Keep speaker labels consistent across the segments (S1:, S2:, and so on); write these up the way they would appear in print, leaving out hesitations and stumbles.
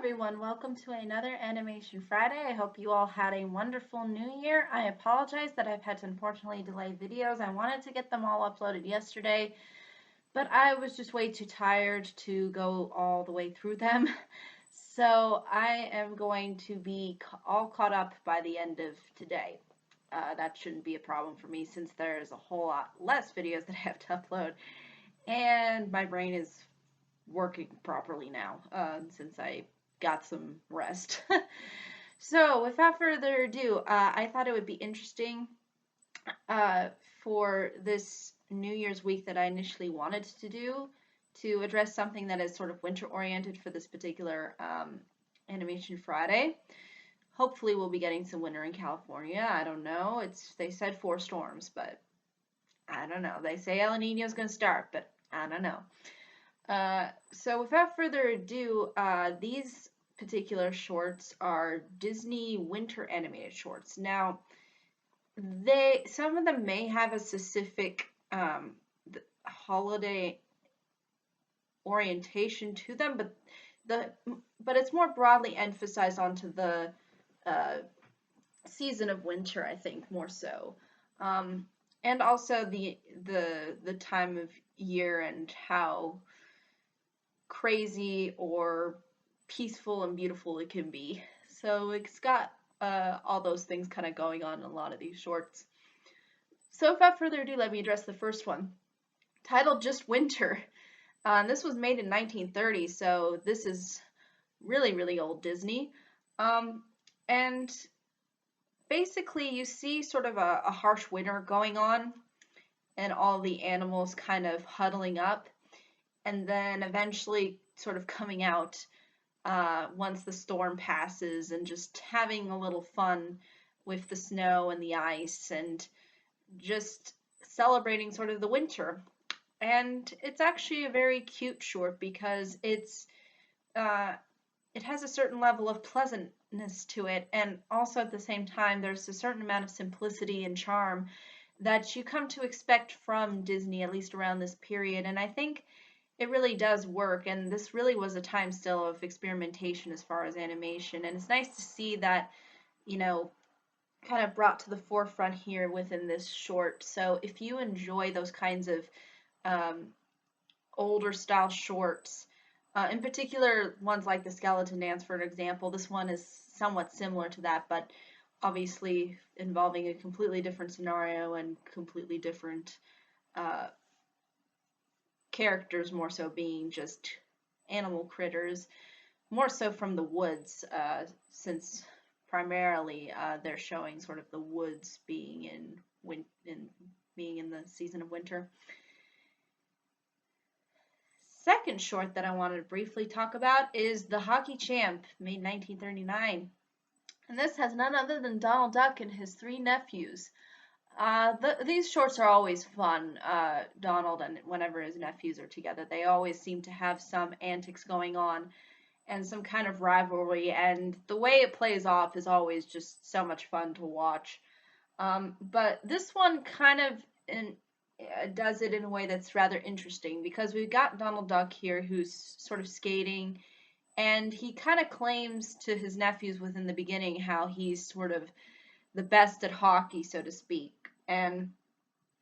S1: everyone, welcome to another Animation Friday. I hope you all had a wonderful new year. I apologize that I've had to unfortunately delay videos. I wanted to get them all uploaded yesterday, but I was just way too tired to go all the way through them. So I am going to be all caught up by the end of today. That shouldn't be a problem for me since there's a whole lot less videos that I have to upload, and my brain is working properly now since I got some rest. So, without further ado, I thought it would be interesting uh, for this New Year's week that I initially wanted to do to address something that is sort of winter oriented for this particular Animation Friday. Hopefully, we'll be getting some winter in California. I don't know. They said 4 storms, but I don't know. They say El Nino is going to start, but I don't know. So without further ado, these particular shorts are Disney winter animated shorts. Now, some of them may have a specific holiday orientation to them, but it's more broadly emphasized onto the season of winter, I think, more so. And also the time of year and how crazy or peaceful and beautiful it can be. So it's got all those things kind of going on in a lot of these shorts. So without further ado, let me address the first one, titled Just Winter. This was made in 1930, so this is really, really old Disney. And basically you see sort of a harsh winter going on and all the animals kind of huddling up and then eventually sort of coming out once the storm passes and just having a little fun with the snow and the ice and just celebrating sort of the winter. And it's actually a very cute short because it has a certain level of pleasantness to it, and also at the same time there's a certain amount of simplicity and charm that you come to expect from Disney, at least around this period. And I think it really does work, and this really was a time still of experimentation as far as animation, and it's nice to see that, kind of brought to the forefront here within this short. So if you enjoy those kinds of older style shorts, in particular ones like the Skeleton Dance, for an example, this one is somewhat similar to that, but obviously involving a completely different scenario and completely different characters, more so being just animal critters, more so from the woods, since primarily they're showing sort of the woods being being in the season of winter. Second short that I wanted to briefly talk about is The Hockey Champ, made 1939. And this has none other than Donald Duck and his 3 nephews. These shorts are always fun. Donald and whenever his nephews are together, they always seem to have some antics going on and some kind of rivalry, and the way it plays off is always just so much fun to watch. But this one kind of does it in a way that's rather interesting because we've got Donald Duck here who's sort of skating, and he kind of claims to his nephews within the beginning how he's sort of the best at hockey, so to speak. And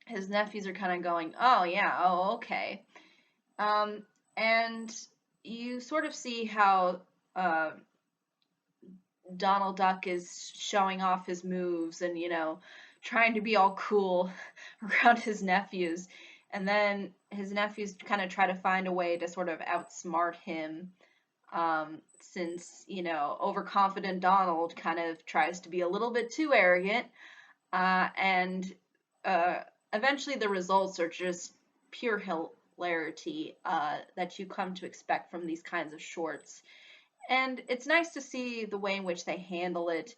S1: his nephews are kind of going, oh, yeah, oh, okay. And you sort of see how Donald Duck is showing off his moves and, trying to be all cool around his nephews. And then his nephews kind of try to find a way to sort of outsmart him, since, overconfident Donald kind of tries to be a little bit too arrogant. And eventually the results are just pure hilarity that you come to expect from these kinds of shorts. And it's nice to see the way in which they handle it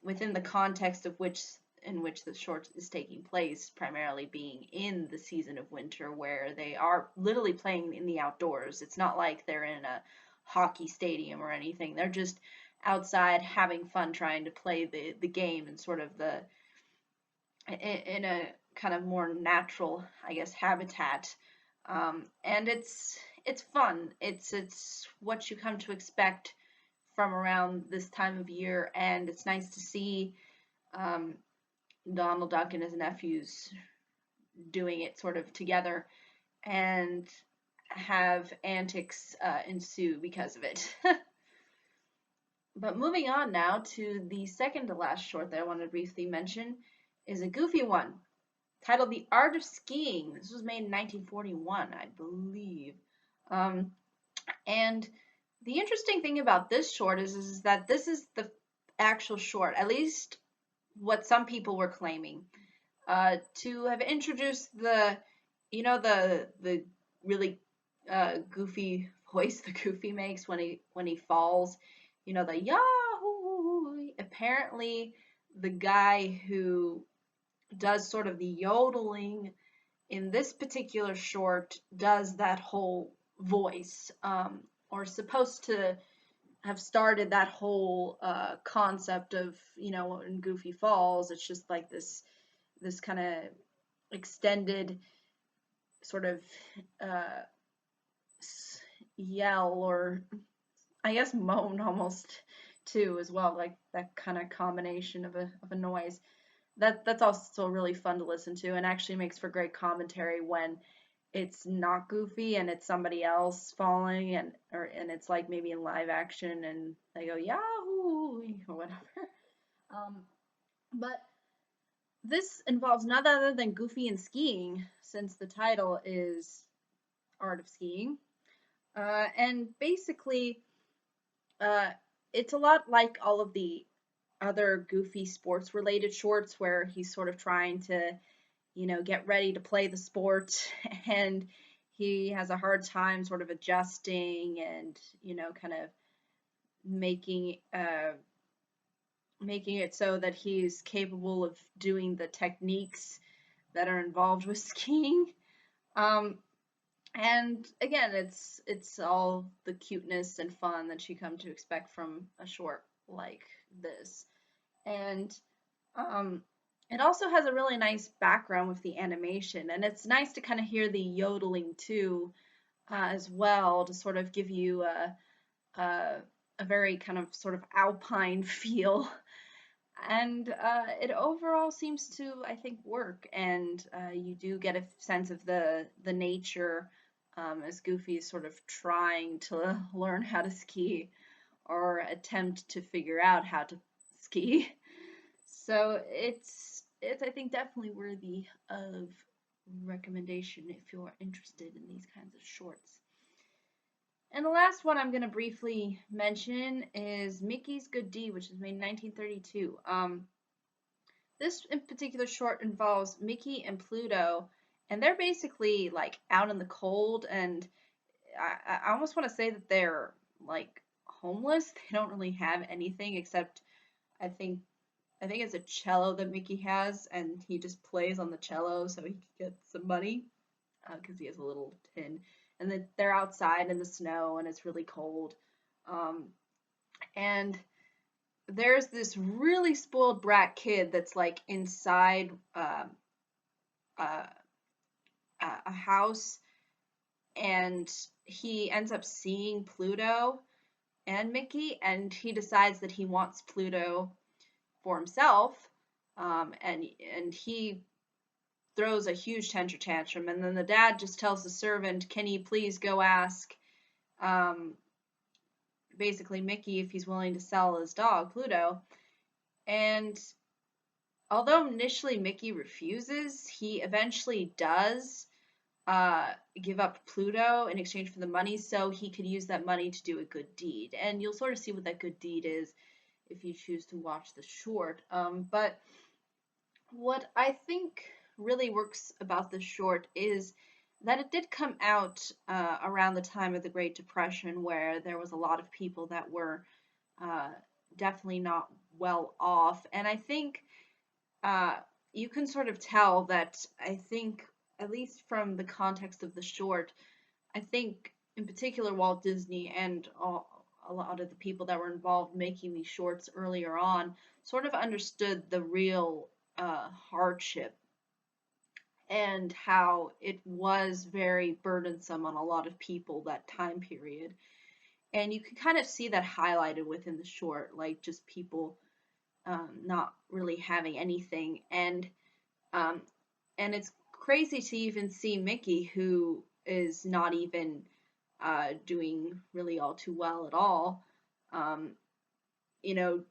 S1: within the context in which the short is taking place, primarily being in the season of winter where they are literally playing in the outdoors. It's not like they're in a hockey stadium or anything. They're just outside having fun trying to play the game in sort of in a kind of more natural, I guess, habitat. And it's fun. It's what you come to expect from around this time of year, and it's nice to see um, Donald Duck and his nephews doing it sort of together and have antics ensue because of it. But moving on now to the second to last short that I want to briefly mention is a goofy one titled The Art of Skiing. This was made in 1941, I believe. Um, and the interesting thing about this short is that this is the actual short, at least what some people were claiming, to have introduced the really goofy voice the Goofy makes when he falls, the Yahoo. Apparently, the guy who does sort of the yodeling in this particular short does that whole voice, or supposed to have started that whole concept of when Goofy falls, it's just like this kind of extended sort of uh, yell, or I guess moan almost too as well, like that kind of combination of a noise. That's also really fun to listen to, and actually makes for great commentary when it's not Goofy and it's somebody else falling, and it's like maybe in live action and they go Yahoo or whatever. Um, but this involves none other than Goofy and skiing, since the title is Art of Skiing. And basically, uh, it's a lot like all of the other Goofy sports related shorts where he's sort of trying to, get ready to play the sport and he has a hard time sort of adjusting and, kind of making making it so that he's capable of doing the techniques that are involved with skiing. Um, and again, it's all the cuteness and fun that you come to expect from a short like this. And um, it also has a really nice background with the animation, and it's nice to kind of hear the yodeling too, as well, to sort of give you a very kind of sort of alpine feel. And it overall seems to, I think, work, and you do get a sense of the nature, as Goofy is sort of trying to learn how to ski or attempt to figure out how to ski. So it's I think definitely worthy of recommendation if you're interested in these kinds of shorts. And the last one I'm going to briefly mention is Mickey's Good Deed, which was made in 1932. This in particular short involves Mickey and Pluto, and they're basically like out in the cold, and I almost want to say that they're like homeless. They don't really have anything except I think I think it's a cello that Mickey has, and he just plays on the cello so he can get some money because he has a little tin. And then they're outside in the snow, and it's really cold. Um, and there's this really spoiled brat kid that's like inside uh, a house, and he ends up seeing Pluto and Mickey, and he decides that he wants Pluto for himself, and he throws a huge temper tantrum, and then the dad just tells the servant, "Can you please go ask, um, basically Mickey if he's willing to sell his dog Pluto?" And although initially Mickey refuses, he eventually does give up Pluto in exchange for the money, so he could use that money to do a good deed. And you'll sort of see what that good deed is if you choose to watch the short. But what I think really works about this short is that it did come out around the time of the Great Depression, where there was a lot of people that were uh, definitely not well off. And I think uh, you can sort of tell that, I think, at least from the context of the short, I think in particular Walt Disney and a lot of the people that were involved making these shorts earlier on sort of understood the real hardship and how it was very burdensome on a lot of people that time period. And you can kind of see that highlighted within the short, like just people not really having anything. Um, and it's crazy to even see Mickey, who is not even doing really all too well at all, um, you know,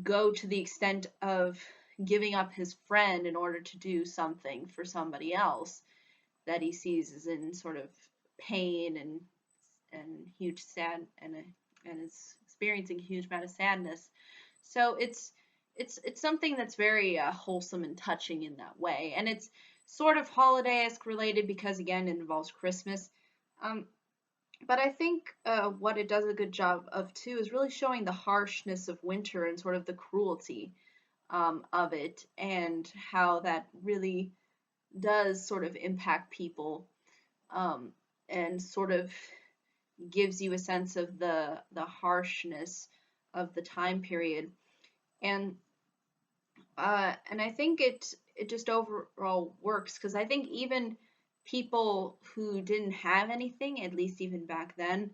S1: go to the extent of giving up his friend in order to do something for somebody else that he sees is in sort of pain and huge sad and is experiencing a huge amount of sadness. So it's something that's very wholesome and touching in that way, and it's sort of holiday-esque related because again it involves Christmas. Um, but I think what it does a good job of too is really showing the harshness of winter and sort of the cruelty of it, and how that really does sort of impact people, um, and sort of gives you a sense of the harshness of the time period. And and I think it just overall works because I think even people who didn't have anything, at least even back then,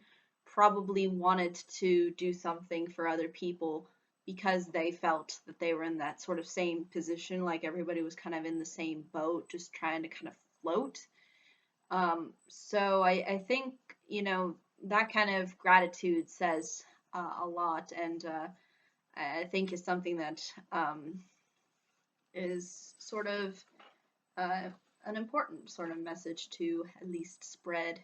S1: probably wanted to do something for other people because they felt that they were in that sort of same position, like everybody was kind of in the same boat, just trying to kind of float. So I think, that kind of gratitude says a lot, and I think is something that is sort of uh, an important sort of message to at least spread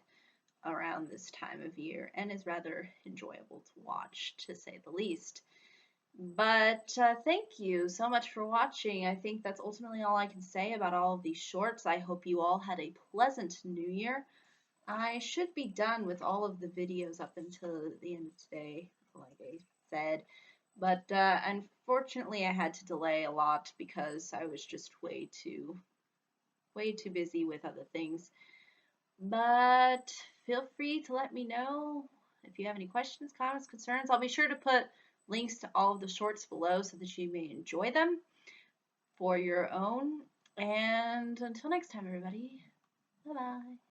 S1: around this time of year, and is rather enjoyable to watch, to say the least. But thank you so much for watching. I think that's ultimately all I can say about all of these shorts. I hope you all had a pleasant new year. I should be done with all of the videos up until the end of today, like I said. But unfortunately, I had to delay a lot because I was just way too busy with other things. But feel free to let me know if you have any questions, comments, concerns. I'll be sure to put links to all of the shorts below so that you may enjoy them for your own. And until next time, everybody, bye bye.